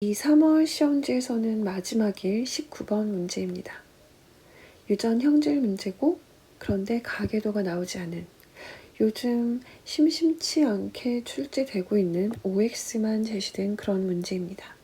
이 3월 시험지에서는 마지막일 19번 문제입니다. 유전 형질 문제고, 그런데 가계도가 나오지 않은, 요즘 심심치 않게 출제되고 있는 OX만 제시된 그런 문제입니다.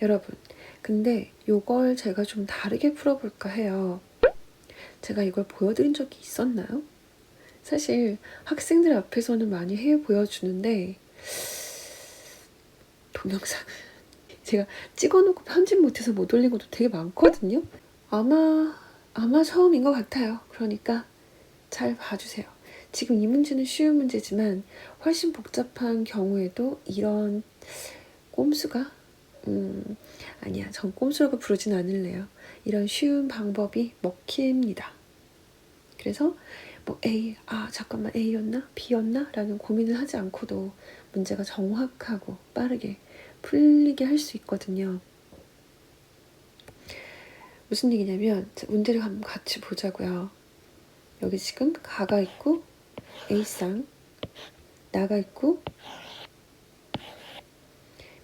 여러분, 근데 이걸 제가 좀 다르게 풀어볼까 해요. 제가 이걸 보여드린 적이 있었나요? 사실 학생들 앞에서는 많이 해 보여주는데 동영상은 제가 찍어놓고 편집 못해서 못 올린 것도 되게 많거든요. 아마 처음인 것 같아요. 그러니까 잘 봐주세요. 지금 이 문제는 쉬운 문제지만 훨씬 복잡한 경우에도 이런 꼼수가 아니야, 전 꼼수라고 부르진 않을래요. 이런 쉬운 방법이 먹힙니다. 그래서 뭐 A, 잠깐만 A였나? B였나? 라는 고민을 하지 않고도 문제가 정확하고 빠르게 풀리게 할 수 있거든요. 무슨 얘기냐면 문제를 한번 같이 보자고요. 여기 지금 가가 있고 A쌍, 나가 있고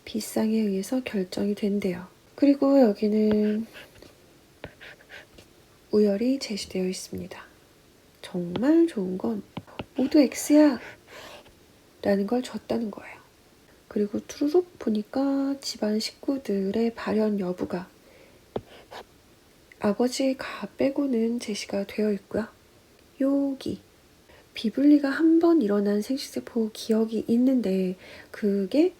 B쌍에 의해서 결정이 된대요. 그리고 여기는 우열이 제시되어 있습니다. 정말 좋은 건 모두 X야 라는 걸 줬다는 거예요. 그리고 투루룩 보니까 집안 식구들의 발현 여부가 아버지의 가 빼고는 제시가 되어 있고요. 여기 비분리가 한 번 일어난 생식세포 기억이 있는데 그게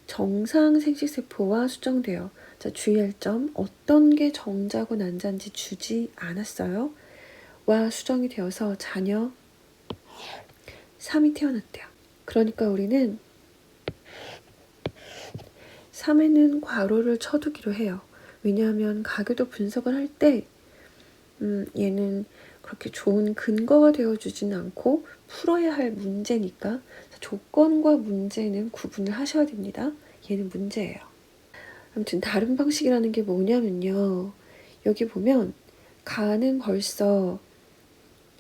정상 생식세포와 수정돼요. 자, 주의할 점, 어떤 게 정자고 난자인지 주지 않았어요. 와 수정이 되어서 자녀 3이 태어났대요. 그러니까 우리는 3에는 괄호를 쳐두기로 해요. 왜냐하면 가계도 분석을 할 때 얘는 그렇게 좋은 근거가 되어주지는 않고 풀어야 할 문제니까 조건과 문제는 구분을 하셔야 됩니다. 얘는 문제예요. 아무튼 다른 방식이라는 게 뭐냐면요. 여기 보면 가는 벌써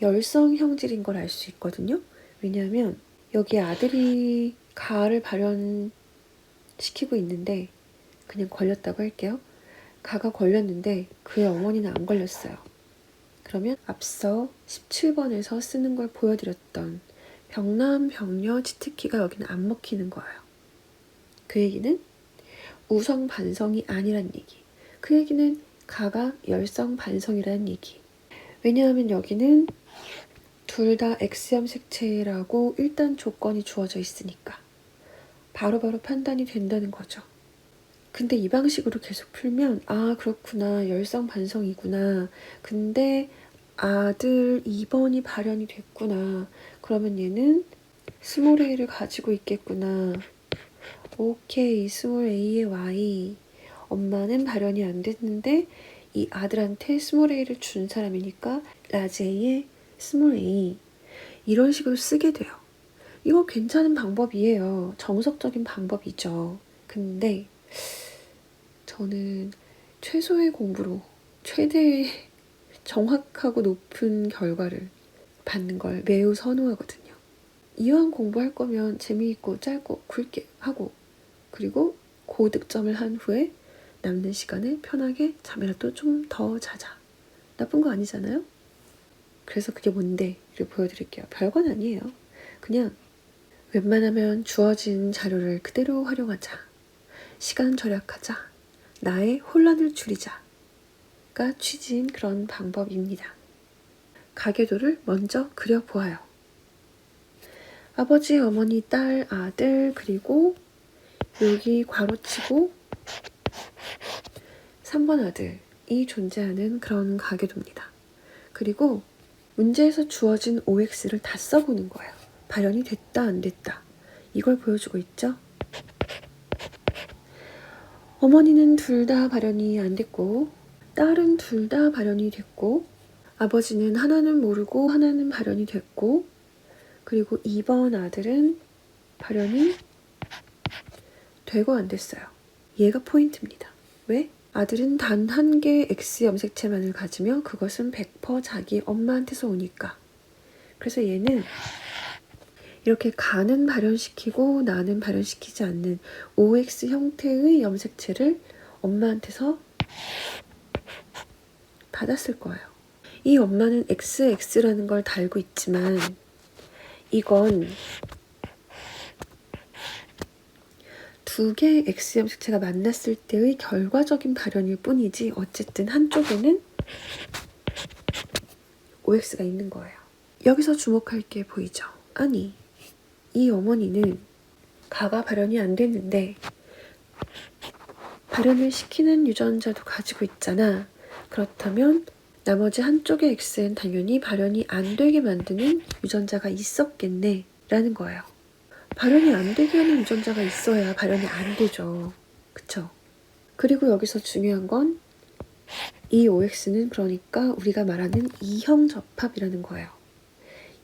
열성 형질인 걸 알 수 있거든요. 왜냐하면 여기 아들이 가를 발현시키고 있는데 그냥 걸렸다고 할게요. 가가 걸렸는데 그의 어머니는 안 걸렸어요. 그러면 앞서 17번에서 쓰는 걸 보여드렸던 병남, 병녀, 치트키가 여기는 안 먹히는 거예요. 그 얘기는 우성 반성이 아니란 얘기. 그 얘기는 가가 열성 반성이라는 얘기. 왜냐하면 여기는 둘 다 X염 색채라고 일단 조건이 주어져 있으니까 바로바로 판단이 된다는 거죠. 근데 이 방식으로 계속 풀면 그렇구나, 열성 반성이구나. 근데 아들 2번이 발현이 됐구나. 그러면 얘는 스몰 a를 가지고 있겠구나. 오케이, 스몰 a의 y. 엄마는 발현이 안 됐는데 이 아들한테 스몰 a를 준 사람이니까 라지 a의 스몰 a. 이런 식으로 쓰게 돼요. 이거 괜찮은 방법이에요. 정석적인 방법이죠. 근데 저는 최소의 공부로 최대의 정확하고 높은 결과를 받는 걸 매우 선호하거든요. 이왕 공부할 거면 재미있고 짧고 굵게 하고 그리고 고득점을 한 후에 남는 시간에 편하게 잠이라도 좀 더 자자. 나쁜 거 아니잖아요? 그래서 그게 뭔데를 보여드릴게요. 별건 아니에요. 그냥 웬만하면 주어진 자료를 그대로 활용하자. 시간 절약하자. 나의 혼란을 줄이자가 취지인 그런 방법입니다. 가계도를 먼저 그려보아요. 아버지, 어머니, 딸, 아들, 그리고 여기 괄호치고 3번 아들이 존재하는 그런 가계도입니다. 그리고 문제에서 주어진 OX를 다 써보는 거예요. 발현이 됐다 안 됐다. 이걸 보여주고 있죠. 어머니는 둘 다 발현이 안 됐고 딸은 둘 다 발현이 됐고 아버지는 하나는 모르고 하나는 발현이 됐고 그리고 2번 아들은 발현이 되고 안 됐어요. 얘가 포인트입니다. 왜? 아들은 단 한 개의 X 염색체만을 가지며 그것은 100% 자기 엄마한테서 오니까. 그래서 얘는 이렇게 가는 발현시키고 나는 발현시키지 않는 OX 형태의 염색체를 엄마한테서 받았을 거예요. 이 엄마는 XX라는 걸 달고 있지만 이건 두 개의 X 염색체가 만났을 때의 결과적인 발현일 뿐이지 어쨌든 한쪽에는 OX가 있는 거예요. 여기서 주목할 게 보이죠? 아니, 이 어머니는 가가 발현이 안 됐는데 발현을 시키는 유전자도 가지고 있잖아. 그렇다면 나머지 한쪽의 X엔 당연히 발현이 안 되게 만드는 유전자가 있었겠네 라는 거예요. 발현이 안 되게 하는 유전자가 있어야 발현이 안 되죠. 그쵸? 그리고 여기서 중요한 건 이 OX는 그러니까 우리가 말하는 이형 접합이라는 거예요.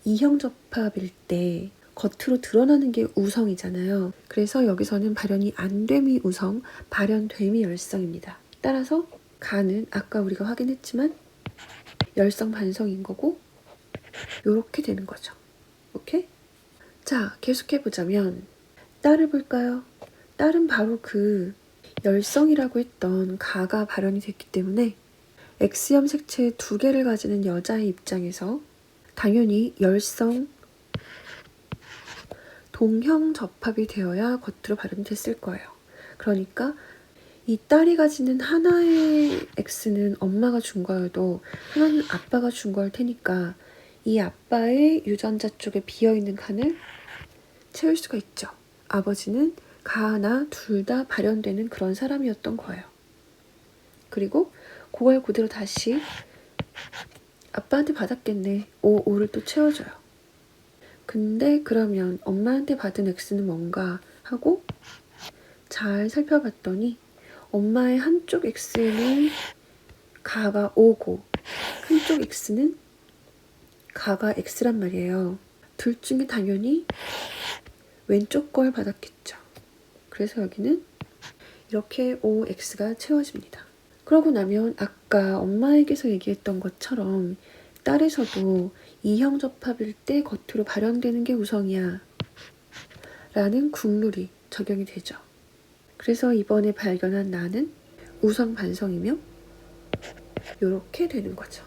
이형 접합일 때 겉으로 드러나는 게 우성이잖아요. 그래서 여기서는 발현이 안 됨이 우성, 발현됨이 열성입니다. 따라서 가는 아까 우리가 확인했지만 열성 반성인 거고 요렇게 되는 거죠. 오케이? 자, 계속해보자면 딸을 볼까요? 딸은 바로 그 열성이라고 했던 가가 발현이 됐기 때문에 X 염색체 2개를 가지는 여자의 입장에서 당연히 열성 동형 접합이 되어야 겉으로 발현됐을 거예요. 그러니까 이 딸이 가지는 하나의 X는 엄마가 준 거여도 하나는 아빠가 준 걸 테니까 이 아빠의 유전자 쪽에 비어있는 칸을 채울 수가 있죠. 아버지는 가나 둘 다 발현되는 그런 사람이었던 거예요. 그리고 그걸 그대로 다시 아빠한테 받았겠네. 5를 또 채워줘요. 근데 그러면 엄마한테 받은 X는 뭔가 하고 잘 살펴봤더니 엄마의 한쪽 X에는 가가 5고 한쪽 X는 가가 X란 말이에요. 둘 중에 당연히 왼쪽 걸 받았겠죠. 그래서 여기는 이렇게 OX가 채워집니다. 그러고 나면 아까 엄마에게서 얘기했던 것처럼 딸에서도 이형 접합일 때 겉으로 발현되는 게 우성이야 라는 국룰이 적용이 되죠. 그래서 이번에 발견한 나는 우성 반성이며 이렇게 되는 거죠.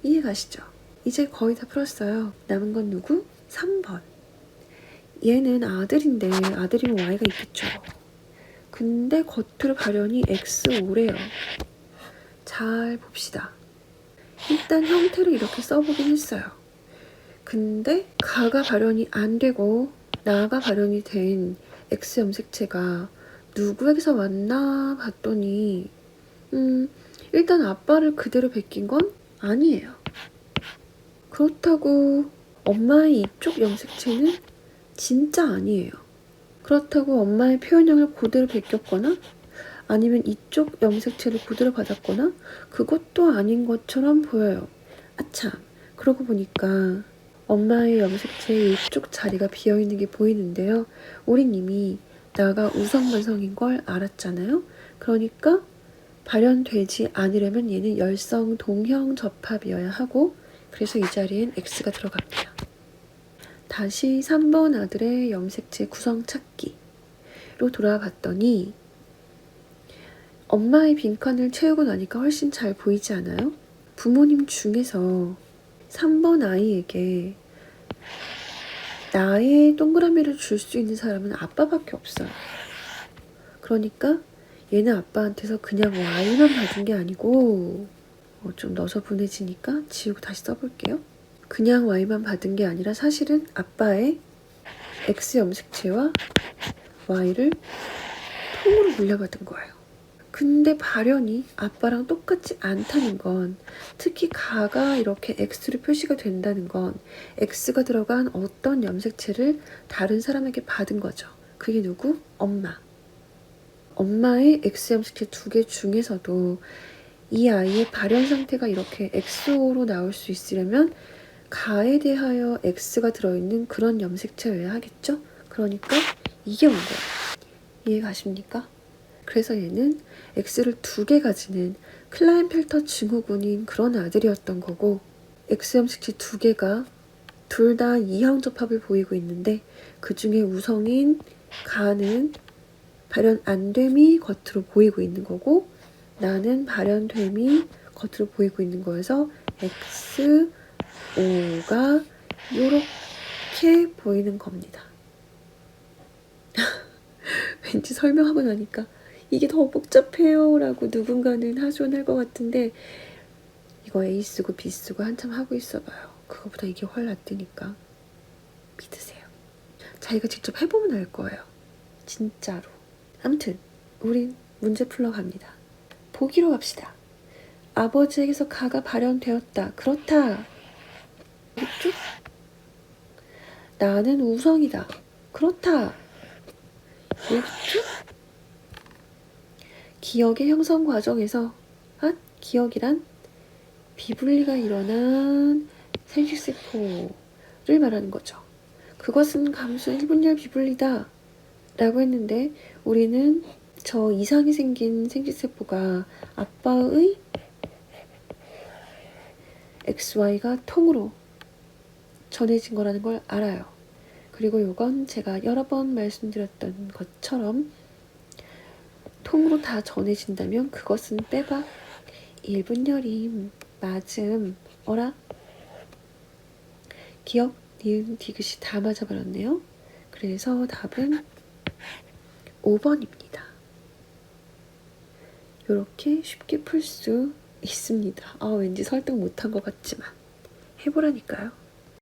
이해 가시죠? 이제 거의 다 풀었어요. 남은 건 누구? 3번. 얘는 아들인데 아들이면 Y가 있겠죠. 근데 겉으로 발현이 X5래요. 잘 봅시다. 일단 형태를 이렇게 써보긴 했어요. 근데 가가 발현이 안 되고 나가 발현이 된 X 염색체가 누구에게서 왔나 봤더니 일단 아빠를 그대로 베낀 건 아니에요. 그렇다고 엄마의 이쪽 염색체는 진짜 아니에요. 그렇다고 엄마의 표현형을 그대로 베꼈거나 아니면 이쪽 염색체를 그대로 받았거나 그것도 아닌 것처럼 보여요. 아참, 그러고 보니까 엄마의 염색체의 이쪽 자리가 비어있는 게 보이는데요. 우린 이미 나가 우성반성인 걸 알았잖아요. 그러니까 발현되지 않으려면 얘는 열성 동형 접합이어야 하고 그래서 이 자리엔 X가 들어갑니다. 다시 3번 아들의 염색체 구성 찾기로 돌아와 봤더니 엄마의 빈칸을 채우고 나니까 훨씬 잘 보이지 않아요? 부모님 중에서 3번 아이에게 나의 동그라미를 줄 수 있는 사람은 아빠밖에 없어요. 그러니까 얘는 아빠한테서 그냥 Y만 받은 게 아니고 좀 넣어서 보내지니까 지우고 다시 써볼게요. 그냥 Y만 받은 게 아니라 사실은 아빠의 X 염색체와 Y를 통으로 물려받은 거예요. 근데 발현이 아빠랑 똑같지 않다는 건 특히 가가 이렇게 X로 표시가 된다는 건 X가 들어간 어떤 염색체를 다른 사람에게 받은 거죠. 그게 누구? 엄마. 엄마의 X 염색체 2개 중에서도 이 아이의 발현 상태가 이렇게 XO로 나올 수 있으려면 가에 대하여 X가 들어있는 그런 염색체여야 하겠죠? 그러니까 이게 온 거예요. 이해 가십니까? 그래서 얘는 X를 2개 가지는 클라인펠터 증후군인 그런 아들이었던 거고 X 염색체 2개가 둘 다 이항접합을 보이고 있는데 그 중에 우성인 가는 발현 안 됨이 겉으로 보이고 있는 거고 나는 발현됨이 겉으로 보이고 있는 거여서 X, O가 이렇게 보이는 겁니다. 왠지 설명하고 나니까 이게 더 복잡해요 라고 누군가는 하소연할 것 같은데 이거 A 쓰고 B 쓰고 한참 하고 있어봐요. 그거보다 이게 훨 낫으니까 믿으세요. 자기가 직접 해보면 알 거예요. 진짜로. 아무튼 우린 문제 풀러 갑니다. 보기로 갑시다. 아버지에게서 가가 발현되었다. 그렇다. 쭉. 나는 우성이다. 그렇다. 쭉. 기억의 형성 과정에서 기억이란 비분리가 일어난 생식세포를 말하는 거죠. 그것은 감수 1분열 비분리다 라고 했는데 우리는 저 이상이 생긴 생식세포가 아빠의 XY가 통으로 전해진 거라는 걸 알아요. 그리고 이건 제가 여러 번 말씀드렸던 것처럼 통으로 다 전해진다면 그것은 빼박 1분열임. 맞음. 어라? 기억, 니은, 디귿이 다 맞아버렸네요. 그래서 답은 5번입니다. 이렇게 쉽게 풀 수 있습니다. 왠지 설득 못한 것 같지만 해보라니까요.